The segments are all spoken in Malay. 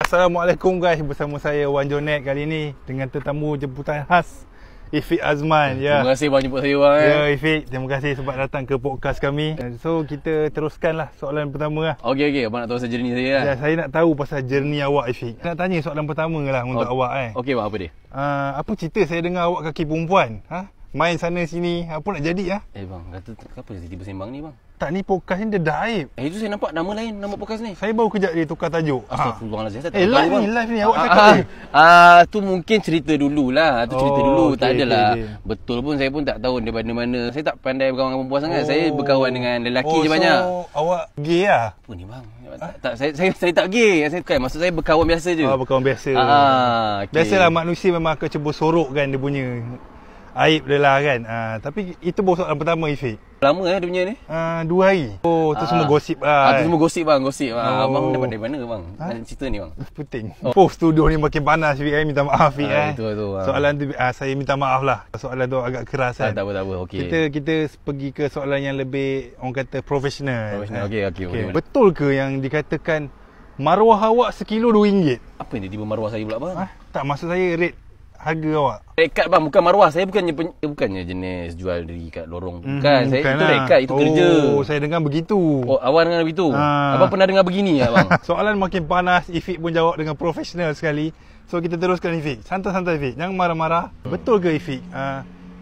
Assalamualaikum guys, bersama saya Wan Jonet kali ni dengan tetamu jemputan khas Ifik Azman. Ya. Terima kasih bang jemput saya bang. Ya Ifik, terima kasih sebab datang ke podcast kami. So kita teruskanlah soalan pertama lah. Okey, abang nak tahu pasal journey saya lah. Ya, saya nak tahu pasal journey awak Ifik. Nak tanya soalan pertama lah untuk awak Okey bang, apa dia? Apa cerita saya dengar awak kaki perempuan? Main sana sini, apa nak jadi Bang, kata apa tiba-tiba sembang ni bang? Tak, ni podcast ni dia dah aib. Itu saya nampak nama lain, nama podcast ni. Saya baru kejap dia tukar tajuk. Astagfirullahalazim. Saya tak Live tahu, ni awak cakap ni. Tu mungkin cerita dululah. Tu cerita dulu. okey, Tak adalah. okey. Betul pun saya pun tak tahu daripada mana. Saya tak pandai berkawan dengan perempuan sangat. Saya berkawan dengan lelaki je banyak. So awak gay lah? Apa ni bang? Tak, saya tak gay. Maksud saya berkawan biasa je. Berkawan biasa. Okay. Biasalah manusia memang akan cuba sorokkan dia punya aib dia lah kan. Tapi itu baru soalan pertama Ifik. Lama dia punya ni? 2 hari. Tu semua gosip lah. Tu semua gosip bang, gosip. Abang dapat dari mana bang? Cerita ni bang. Puting. Studio ni makin panas Ifik. Minta maaf Ifik. Itu. Soalan tu saya minta maaf lah. Soalan tu agak keras kan. Tak apa. Okey. Kita pergi ke soalan yang lebih orang kata profesional. Okey. Betul ke yang dikatakan maruah awak sekilo RM2? Apa yang tiba maruah saya pula bang? Tak, maksud saya rate harga awak. Rekat bang, bukan maruah. Saya bukannya jenis jual diri kat lorong. Bukan. Saya itu rekat, itu kerja. Saya dengar begitu. Awak dengar begitu? Abang pernah dengar begini tak bang? Soalan makin panas, Ifik pun jawab dengan profesional sekali. So kita teruskan Ifik. Santai-santai Ifik. Jangan marah-marah. Betul ke Ifik?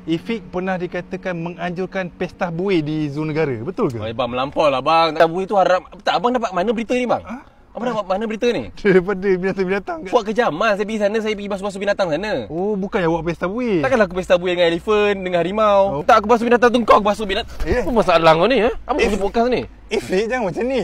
Ifik pernah dikatakan menganjurkan pesta buih di zon negara. Betul ke? Bang, melampau lah bang. Pesta buih tu haram. Tak, abang dapat mana berita ni bang? Abang dapat mana berita ni? Daripada binatang-binatang ke? Buat kejaman. Saya pergi sana, saya pergi basuh-basuh binatang sana. Bukannya awak pesta buih. Takkanlah aku pesta buih dengan elephant, dengan harimau. Tak, aku basuh binatang tu, kau aku basuh binatang. Apa masalah kau ni? Apa maksud podcast ni? Ifik jangan macam ni.